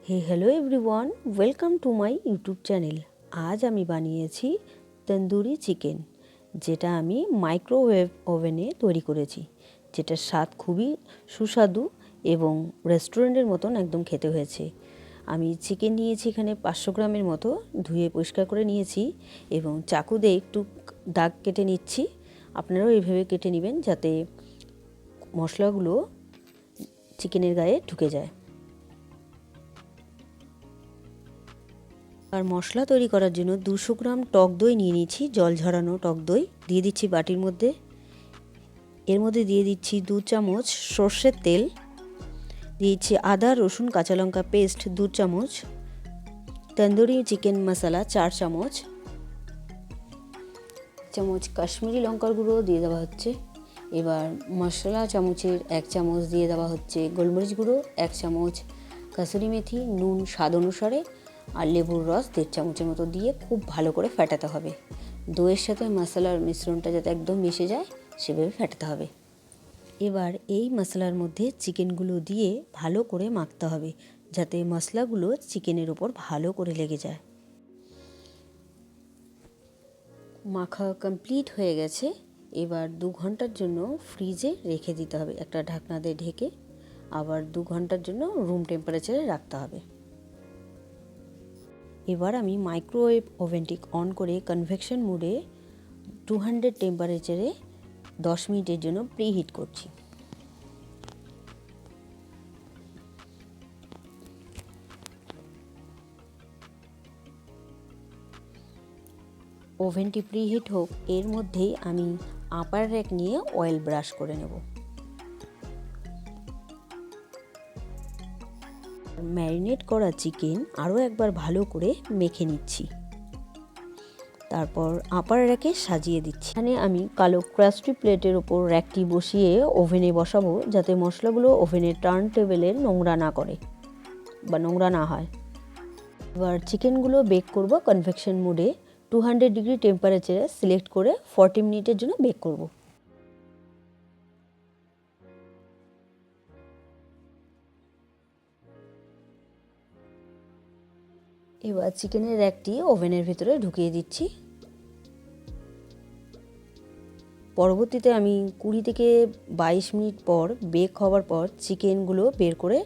Hello everyone, welcome to my YouTube channel. आज আমি বানিয়েছি তন্দুরি চিকেন, যেটা আমি মাইক্রোওয়েভ ওভেনে তৈরি করেছি, যেটার স্বাদ খুবই সুস্বাদু এবং রেস্টুরেন্টের মতন একদম খেতে হয়েছে। আমি চিকেন নিয়েছি এখানে 500 গ্রামের মতো, ধুয়ে পরিষ্কার করে নিয়েছি এবং চাকু দিয়ে একটু দাগ কেটে নিচ্ছি। আপনারাও এইভাবে কেটে নেবেন যাতে মশলাগুলো চিকেনের গায়ে ঢুকে যায়। আর মশলা তৈরি করার জন্য 200 গ্রাম টক দই নিয়ে নিচ্ছি, জল ঝরানো টক দই দিয়ে দিচ্ছি বাটির মধ্যে। এর মধ্যে দিয়ে দিচ্ছি 2 চামচ সর্ষের তেল, দিয়েছি আদা রসুন কাঁচা লঙ্কা পেস্ট 2 চামচ, তন্দুরি চিকেন মশলা 4 চামচ, চামচ কাশ্মীরি লঙ্কার গুঁড়ো দিয়ে দেওয়া হচ্ছে। এবার মশলা চামচের 1 চামচ দিয়ে দেওয়া হচ্ছে গোলমরিচ গুঁড়ো, 1 চামচ কাসুরি মেথি, নুন স্বাদ অনুসারে, আর লেবুর রস 1.5 চামচের মতো দিয়ে খুব ভালো করে ফেটাতে হবে। দইয়ের সাথে মশলার মিশ্রণটা যাতে একদম মিশে যায় সেভাবে ফেটাতে হবে। এবার এই মশলার মধ্যে চিকেনগুলো দিয়ে ভালো করে মাখতে হবে, যাতে মশলাগুলো চিকেনের উপর ভালো করে লেগে যায়। মাখা কমপ্লিট হয়ে গেছে। এবার 2 ঘন্টার জন্য ফ্রিজে রেখে দিতে হবে, একটা ঢাকনা দিয়ে ঢেকে। আবার 2 ঘন্টার জন্য রুম টেম্পারেচারে রাখতে হবে। এবার আমি মাইক্রোওয়েভ ওভেনটি অন করে কনভেকশন মোডে 200 টেম্পারেচারে 10 মিনিটের জন্য প্রিহিট করছি। ওভেনটি প্রিহিট হোক, এর মধ্যেই আমি আপার র্যাক নিয়ে অয়েল ব্রাশ করে নেব। ম্যারিনেট করা চিকেন আরও একবার ভালো করে মেখে নিচ্ছি, তারপর আপার র্যাকে সাজিয়ে দিচ্ছি। এখানে আমি কালো ক্রাস্টি প্লেটের ওপর র্যাকটি বসিয়ে ওভেনে বসাবো, যাতে মশলাগুলো ওভেনের টার্ন টেবিলের নোংরা না করে বা নোংরা না হয়। এবার চিকেনগুলো বেক করব কনভেকশন মোডে 200 ডিগ্রি টেম্পারেচারে সিলেক্ট করে 40 মিনিটের জন্য বেক করব। এবার চিকেনের র্যাকটি ওভেনের ভিতরে ঢুকিয়ে দিচ্ছি। পরবর্তীতে আমি 20 থেকে 22 মিনিট পর বেক হওয়ার পর চিকেনগুলো বের করে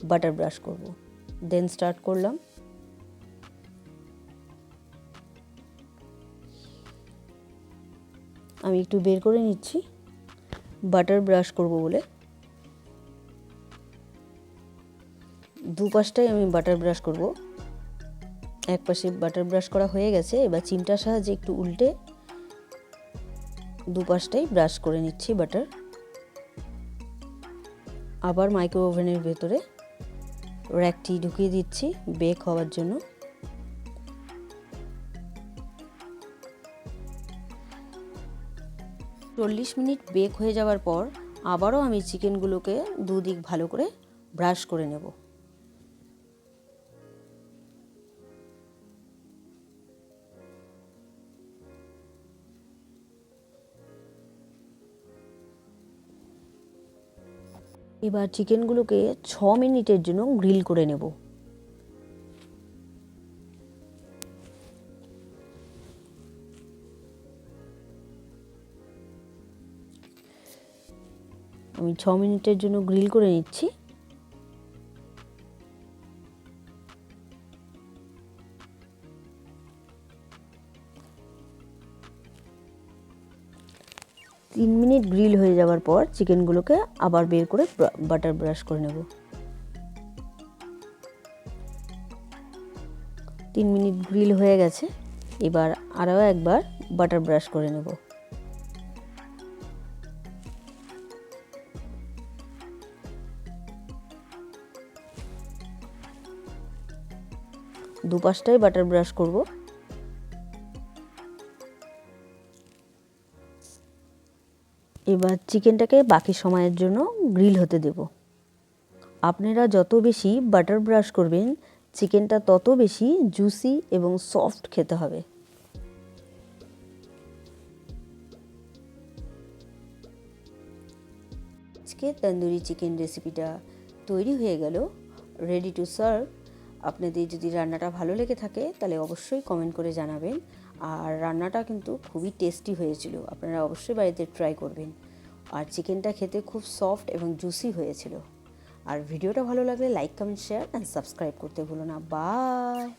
বাটার ব্রাশ করব। দেন স্টার্ট করলাম। আমি একটু বের করে নিচ্ছি বাটার ব্রাশ করব বলে। দুপাশটাই আমি বাটার ব্রাশ করব। এক পাশে বাটার ব্রাশ করা হয়ে গেছে, এবার চিমটার সাহায্যে একটু উল্টে দুপাশটাই ব্রাশ করে নিচ্ছি বাটার। আবার মাইক্রো ওভেনের ভেতরে র্যাকটি ঢুকিয়ে দিচ্ছি বেক হওয়ার জন্য। চল্লিশ মিনিট বেক হয়ে যাওয়ার পর আবারও আমি চিকেনগুলোকে দুদিক ভালো করে ব্রাশ করে নেব। এবার চিকেনগুলোকে 6 মিনিটের জন্য গ্রিল করে নেব। আমি 6 মিনিটের জন্য গ্রিল করে নিচ্ছি। তিন মিনিট গ্রিল হয়ে যাওয়ার পর চিকেনগুলোকে আবার বের করে বাটার ব্রাশ করে নেব। 3 মিনিট গ্রিল হয়ে গেছে, এবার আরও একবার বাটার ব্রাশ করে নেব। দুপাশটাই বাটার ব্রাশ করব। এবার চিকেনটাকে বাকি সময়ের জন্য গ্রিল হতে দেব। আপনারা যত বেশি বাটার ব্রাশ করবেন চিকেনটা তত বেশি জুসি এবং সফট খেতে হবে। আজকে তন্দুরি চিকেন রেসিপিটা তৈরি হয়ে গেল, রেডি টু সার্ভ। আপনাদের যদি রান্নাটা ভালো লেগে থাকে তাহলে অবশ্যই কমেন্ট করে জানাবেন। আর রান্নাটা কিন্তু খুবই টেস্টি হয়েছিল, আপনারা অবশ্যই বাড়িতে ট্রাই করবেন। আর চিকেনটা খেতে খুব সফট এবং জুসি হয়েছিল। আর ভিডিওটা ভালো লাগলে like, comment, share and subscribe করতে ভুলো না। বাই।